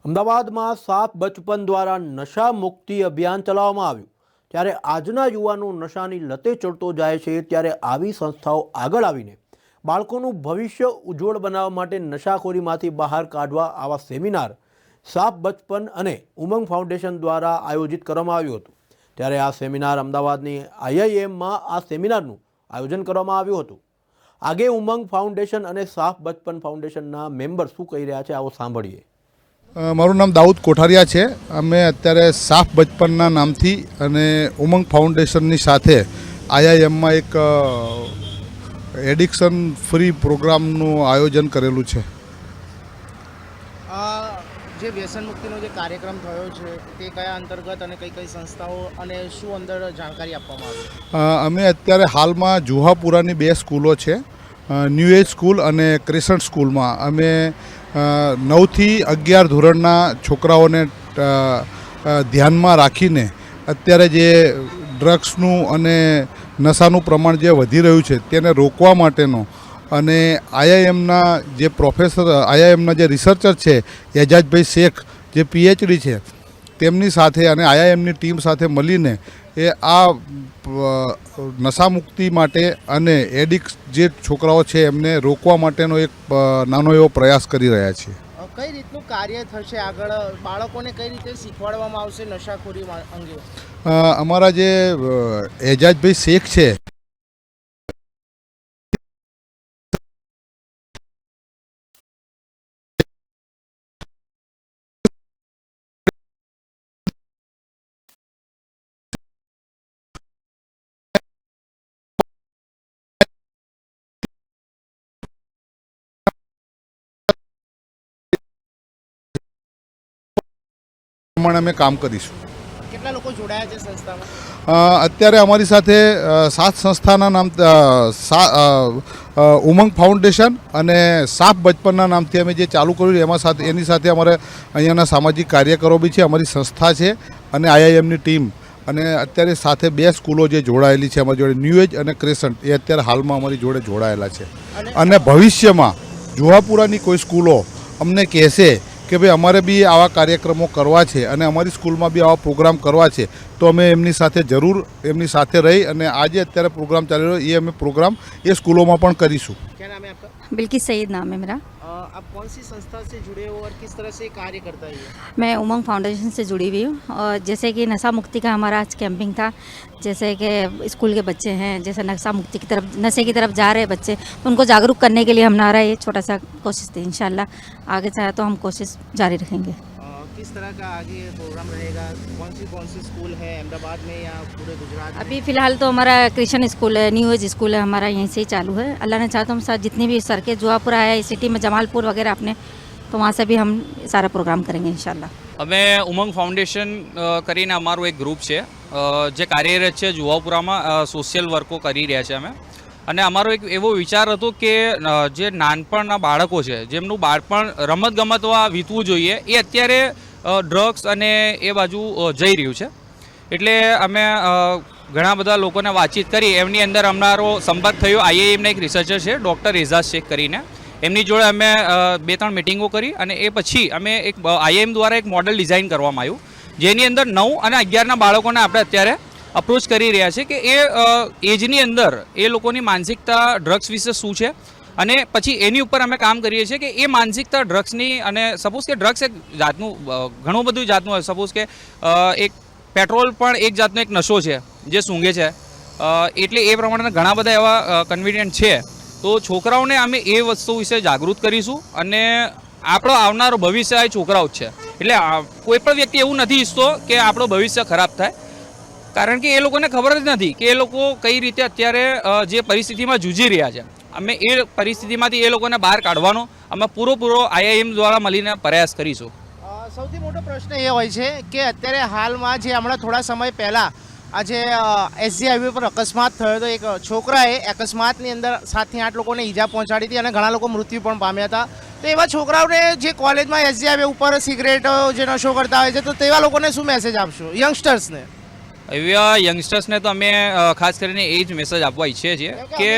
અમદાવાદમાં સાફ બચપન દ્વારા નશા મુક્તિ અભિયાન ચલાવવામાં આવ્યું। ત્યારે આજના યુવાનો નશાની લતે ચડતો જાય છે, ત્યારે આવી સંસ્થાઓ આગળ આવીને બાળકોનું ભવિષ્ય ઉજ્જવળ બનાવવા માટે નશાખોરીમાંથી બહાર કાઢવા આવા સેમિનાર સાફ બચપન અને ઉમંગ ફાઉન્ડેશન દ્વારા આયોજિત કરવામાં આવ્યું હતું। ત્યારે આ સેમિનાર અમદાવાદની IIMમાં આ સેમિનારનું આયોજન કરવામાં આવ્યું હતું। આગે ઉમંગ ફાઉન્ડેશન અને સાફ બચપન ફાઉન્ડેશનના મેમ્બર શું કહી રહ્યા છે, આવો સાંભળીએ। મારું નામ દાઉદ કોઠારિયા છે। અમે અત્યારે સાફ બચપનના નામથી અને ઉમંગ ફાઉન્ડેશનની સાથે IIMમાં એક એડિક્શન ફ્રી પ્રોગ્રામનું આયોજન કરેલું છે। જે વ્યસન મુક્તિનો જે કાર્યક્રમ થયો છે તે કયા અંતર્ગત અને કઈ કઈ સંસ્થાઓ અને શું અંદર જાણકારી આપવામાં આવી? અમે અત્યારે હાલમાં જુહાપુરાની 2 સ્કૂલો છે, ન્યૂ એજ સ્કૂલ અને ક્રેસન્ટ સ્કૂલમાં અમે 9 થી 11 ધોરણના છોકરાઓને ધ્યાનમાં રાખીને અત્યારે જે ડ્રગ્સનું અને નશાનું પ્રમાણ જે વધી રહ્યું છે તેને રોકવા માટેનો અને IIMના જે પ્રોફેસર IIMના જે રિસર્ચર છે એજાજભાઈ શેખ જે PhD છે તેમની સાથે અને IIMની ટીમ સાથે મળીને એ આ નશામુક્તિ માટે અને એડિક્ટ જે છોકરાઓ છે એમને રોકવા માટેનો એક નાનો એવો પ્રયાસ કરી રહ્યા છીએ। કઈ રીતનું કાર્ય થશે આગળ? બાળકોને કઈ રીતે શીખવાડવામાં આવશે નશાખોરી અંગે? અમારા જે એજાજભાઈ શેખ છે અમે કામ કરીશું। કેટલા લોકો જોડાયા છે સંસ્થામાં? અત્યારે અમારી સાથે 7 સંસ્થાના નામ ઉમંગ ફાઉન્ડેશન અને સાફ બચપનના નામથી અમે જે ચાલુ કર્યું એની સાથે અમારે અહીંયાના સામાજિક કાર્યકરો બી છે, અમારી સંસ્થા છે અને IIMની ટીમ અને અત્યારે સાથે 2 સ્કૂલો જે જોડાયેલી છે અમારી જોડે, ન્યૂ એજ અને ક્રેસન્ટ, એ અત્યારે હાલમાં અમારી જોડે જોડાયેલા છે। અને ભવિષ્યમાં જુહાપુરાની કોઈ સ્કૂલો અમને કહેશે કે ભાઈ અમારે બી આવા કાર્યક્રમો કરવા છે અને અમારી સ્કૂલમાં બી આવા પ્રોગ્રામ કરવા છે તો અમે એમની સાથે જરૂર એમની સાથે રહી અને આજે અત્યારે પ્રોગ્રામ ચાલી રહ્યો એ અમે પ્રોગ્રામ એ સ્કૂલોમાં પણ કરીશું। क्या नाम है आपका? बिल्किस सईद नाम है मेरा। आप कौन सी संस्था से जुड़े हो और किस तरह से कार्य करता है ये? मैं उमंग फाउंडेशन से जुड़ी हुई हूँ और जैसे कि नशा मुक्ति का हमारा आज कैंपिंग था, जैसे कि स्कूल के बच्चे हैं, जैसे नशा मुक्ति की तरफ नशे की तरफ जा रहे हैं बच्चे, तो उनको जागरूक करने के लिए हमारा ये छोटा सा कोशिश थी। इंशाल्लाह आगे चाहे तो हम कोशिश जारी रखेंगे। किस तरह का आगे प्रोग्राम रहेगा? कौन सी स्कूल है अहमदाबाद में या पूरे गुजरात में? अभी फ़िलहाल तो हमारा क्रिश्चियन स्कूल है, न्यू एज स्कूल है, हमारा यहीं से ही चालू है। अल्लाह ने चाहा तो हम साथ जितनी भी सर के जुहापुरा है सिटी में, जमालपुर वगैरह अपने, तो वहाँ से भी हम सारा प्रोग्राम करेंगे इंशाल्लाह। અમે ઉમંગ ફાઉન્ડેશન કરીને અમારું એક ગ્રુપ છે જે કાર્યરત છે જુહાપુરામાં, સોશિયલ વર્કો કરી રહ્યા છે અમે। અને અમારો એક એવો વિચાર હતો કે જે નાનપણના બાળકો છે જેમનું બાળપણ રમતગમતમાં વીતવું જોઈએ એ અત્યારે ડ્રગ્સ અને એ બાજુ જઈ રહ્યું છે। એટલે અમે ઘણા બધા લોકોને વાતચીત કરી, એમની અંદર અમારો સંપર્ક થયો IIMના એક રિસર્ચર છે ડૉક્ટર એજાજ શેખ કરીને, એમની જોડે અમે 2-3 મિટિંગો કરી અને એ પછી અમે એક IIM દ્વારા એક મોડલ ડિઝાઇન કરવામાં આવ્યું જેની અંદર 9 અને 11ના બાળકોને આપણે અત્યારે અપ્રોચ કરી રહ્યા છે કે એ એજની અંદર એ લોકોની માનસિકતા ડ્રગ્સ વિશે શું છે અને પછી એની ઉપર અમે કામ કરીએ છીએ કે એ માનસિકતા ડ્રગ્સની, અને સપોઝ કે ડ્રગ્સ એક જાતનું ઘણું બધું જાતનું હોય, સપોઝ કે એક પેટ્રોલ પણ એક જાતનો એક નશો છે જે સૂંઘે છે, એટલે એ પ્રમાણેના ઘણા બધા એવા કન્વિનિયન્ટ છે। તો છોકરાઓને અમે એ વસ્તુ વિશે જાગૃત કરીશું અને આપણો આવનારો ભવિષ્ય એ છોકરાઓ જ છે। એટલે કોઈ પણ વ્યક્તિ એવું નથી ઈચ્છતો કે આપણો ભવિષ્ય ખરાબ થાય, કારણ કે એ લોકોને ખબર જ નથી કે એ લોકો કઈ રીતે અત્યારે જે પરિસ્થિતિમાં જૂજી રહ્યા છે, અમે એ પરિસ્થિતિમાંથી એ લોકોને બહાર કાઢવાનો અમે પૂરો IIM દ્વારા મળીને પ્રયાસ કરીશું। સૌથી મોટો પ્રશ્ન એ હોય છે કે અત્યારે હાલમાં જે હમણાં થોડા સમય પહેલાં આજે SG હાઈવે પર અકસ્માત થયો હતો, એક છોકરાએ અકસ્માતની અંદર 7 થી 8 લોકોને ઈજા પહોંચાડી હતી અને ઘણા લોકો મૃત્યુ પણ પામ્યા હતા। તો એવા છોકરાઓને જે કોલેજમાં SG હાઈવે ઉપર સિગરેટ જે નશો કરતા હોય છે, તો તેવા લોકોને શું મેસેજ આપશો, યંગસ્ટર્સને? એવા યંગસ્ટર્સને તો અમે ખાસ કરીને એ જ મેસેજ આપવા ઈચ્છીએ છીએ કે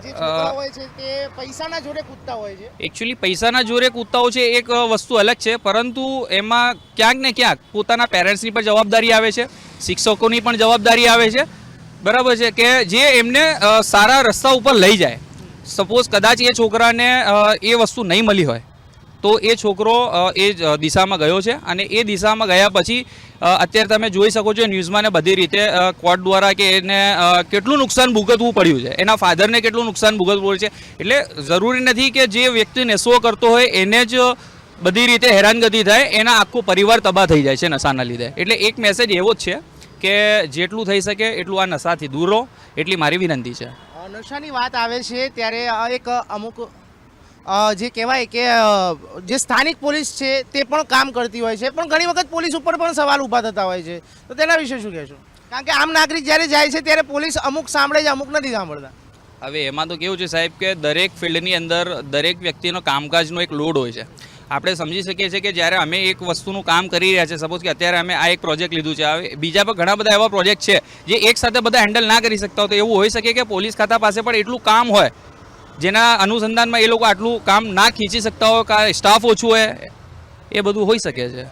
જે છોકરા હોય છે તે પૈસાના જોડે કૂદતા હોય છે. એકચ્યુઅલી પૈસાના જોરે કૂદતાઓ છે એક વસ્તુ અલગ છે, પરંતુ એમાં ક્યાંક ને ક્યાંક પોતાના પેરેન્ટ્સની પણ જવાબદારી આવે છે, શિક્ષકોની પણ જવાબદારી આવે છે, બરાબર છે, કે જે એમને સારા રસ્તા ઉપર લઈ જાય. સપોઝ કદાચ એ છોકરાને એ વસ્તુ નહીં મળી હોય તો એ છોકરો એ દિશામાં ગયો છે, અને એ દિશામાં ગયા પછી અત્યારે તમે જોઈ શકો છો ન્યૂઝમાં ને બધી રીતે કોર્ટ દ્વારા કે એને કેટલું નુકસાન ભોગવવું પડ્યું છે, એના ફાધરને કેટલું નુકસાન ભોગવવું પડ્યું છે. એટલે જરૂરી નથી કે જે વ્યક્તિ નશો કરતો હોય એને જ બધી રીતે હેરાનગતિ થાય, એના આખો પરિવાર તબાહ થઈ જાય છે નશાના લીધે. એટલે એક મેસેજ એવો જ છે કે જેટલું થઈ શકે એટલું આ નશાથી દૂર રહો, એટલી મારી વિનંતી છે. નશાની વાત આવે છે ત્યારે એક અમુક જે કહેવાય કે જે સ્થાનિક પોલીસ છે તે પણ કામ કરતી હોય છે, પણ ઘણી વખત પોલીસ ઉપર પણ સવાલ ઊભા થતા હોય છે, તો તેના વિશે શું કહેશો? કારણ કે આમ નાગરિક જ્યારે જાય છે ત્યારે પોલીસ અમુક સાંભળે છે, અમુક નથી સાંભળતા. હવે એમાં તો કેવું છે સાહેબ કે દરેક ફિલ્ડની અંદર દરેક વ્યક્તિનો કામકાજનો એક લોડ હોય છે. આપણે સમજી શકીએ છીએ કે જ્યારે અમે એક વસ્તુનું કામ કરી રહ્યા છીએ, સપોઝ કે અત્યારે અમે આ એક પ્રોજેક્ટ લીધું છે, હવે બીજા પણ ઘણા બધા એવા પ્રોજેક્ટ છે જે એક સાથે બધા હેન્ડલ ના કરી શકતા હોય, તો એવું હોઈ શકે કે પોલીસ ખાતા પાસે પણ એટલું કામ હોય જેના અનુસંધાનમાં એ લોકો આટલું કામ ના ખીંચી શકતા હોય, કે સ્ટાફ ઓછું હોય, એ બધું હોઈ શકે છે.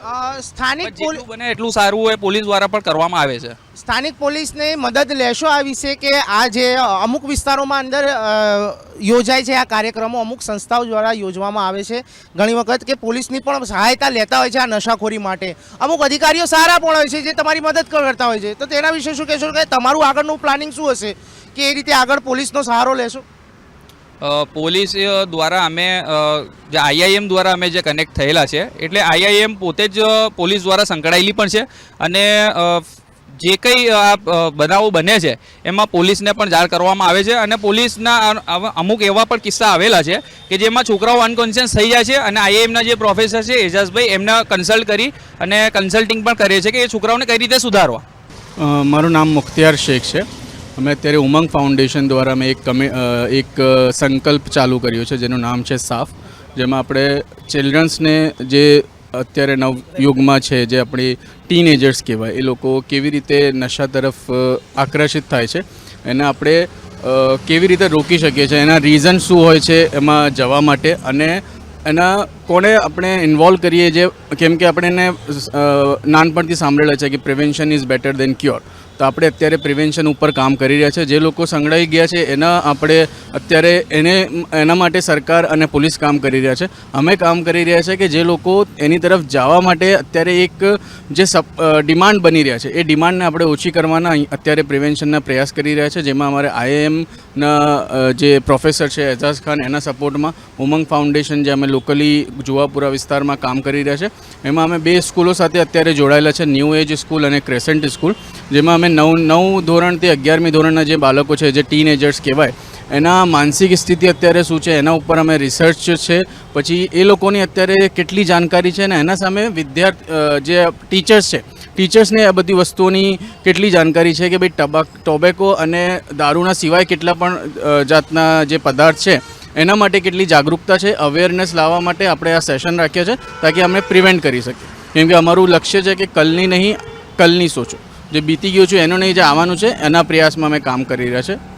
સ્થાનિક જેટલું બને એટલું સારું હોય પોલીસ દ્વારા પણ કરવામાં આવે છે. સ્થાનિક પોલીસને મદદ લેશો આ વિશે કે આ જે અમુક વિસ્તારોમાં અંદર યોજાય છે આ કાર્યક્રમો, અમુક સંસ્થાઓ દ્વારા યોજવામાં આવે છે, ઘણી વખત કે પોલીસની પણ સહાયતા લેતા હોય છે આ નશાખોરી માટે. અમુક અધિકારીઓ સારા પણ હોય છે જે તમારી મદદ કરતા હોય છે, તો તેના વિશે શું કહેશો કે તમારું આગળનું પ્લાનિંગ શું હશે કે એ રીતે આગળ પોલીસનો સહારો લેશો? પોલીસ દ્વારા અમે જે આઈઆઈએમ દ્વારા અમે જે કનેક્ટ થયેલા છે, એટલે આઈઆઈએમ પોતે જ પોલીસ દ્વારા સંકળાયેલી પણ છે, અને જે કંઈ આ બનાવો બને છે એમાં પોલીસને પણ જાણ કરવામાં આવે છે, અને પોલીસના અમુક એવા પણ કિસ્સા આવેલા છે કે જેમાં છોકરાઓ અનકોન્શિયસ થઈ જાય છે, અને આઈઆઈએમના જે પ્રોફેસર છે એજાઝભાઈ એમને કન્સલ્ટ કરી અને કન્સલ્ટિંગ પણ કરે છે કે એ છોકરાઓને કઈ રીતે સુધારવા. મારું નામ મુખ્તિયાર શેખ છે. અમે અત્યારે ઉમંગ ફાઉન્ડેશન દ્વારા અમે એક સંકલ્પ ચાલુ કર્યો છે જેનું નામ છે સાફ, જેમાં આપણે ચિલ્ડ્રન્સને જે અત્યારે નવયુગમાં છે, જે આપણી ટીનેજર્સ કહેવાય, એ લોકો કેવી રીતે નશા તરફ આકર્ષિત થાય છે એને આપણે કેવી રીતે રોકી શકીએ છીએ, એના રીઝન શું હોય છે એમાં જવા માટે, અને એના કોને આપણે ઇન્વોલ્વ કરીએ, જે કેમ કે આપણે એને નાનપણથી સાંભળેલા છે કે prevention is better than cure. તો આપણે અત્યારે પ્રિવેન્શન ઉપર કામ કરી રહ્યા છે. જે લોકો સંકળાઈ ગયા છે એના આપણે અત્યારે એના માટે સરકાર અને પોલીસ કામ કરી રહ્યા છે. અમે કામ કરી રહ્યા છે કે જે લોકો એની તરફ જવા માટે અત્યારે એક જે ડિમાન્ડ બની રહ્યા છે એ ડિમાન્ડને આપણે ઓછી કરવાના અત્યારે પ્રિવેન્શનના પ્રયાસ કરી રહ્યા છે, જેમાં અમારે આઈઆઈએમના જે પ્રોફેસર છે એજાઝ ખાન, એના સપોર્ટમાં ઉમંગ ફાઉન્ડેશન જે અમે લોકલી જુવાપુરા વિસ્તારમાં કામ કરી રહ્યા છે, એમાં અમે 2 સ્કૂલો સાથે અત્યારે જોડાયેલા છે, ન્યૂ એજ સ્કૂલ અને ક્રેસન્ટ સ્કૂલ, જેમાં અમે 9 ધોરણથી 11મી ધોરણના જે બાળકો છે, જે ટીનેજર્સ કહેવાય, એના માનસિક સ્થિતિ અત્યારે શું છે એના ઉપર અમે રિસર્ચ છે, પછી એ લોકોની અત્યારે કેટલી જાણકારી છે ને એના સામે જે ટીચર્સ છે, ટીચર્સને આ બધી વસ્તુઓની કેટલી જાણકારી છે કે ભાઈ ટોબેકો અને દારૂના સિવાય કેટલા પણ જાતના જે પદાર્થ છે એના માટે કેટલી જાગૃતતા છે, અવેરનેસ લાવવા માટે આપણે આ સેશન રાખ્યા છે, તાકી અમે પ્રિવેન્ટ કરી શકીએ. કેમ કે અમારું લક્ષ્ય છે કે કલની નહીં, કલની સોચો, જે બીતી ગયું છે એનું નહીં, જે આવવાનું છે એના પ્રયાસમાં અમે કામ કરી રહ્યા છે.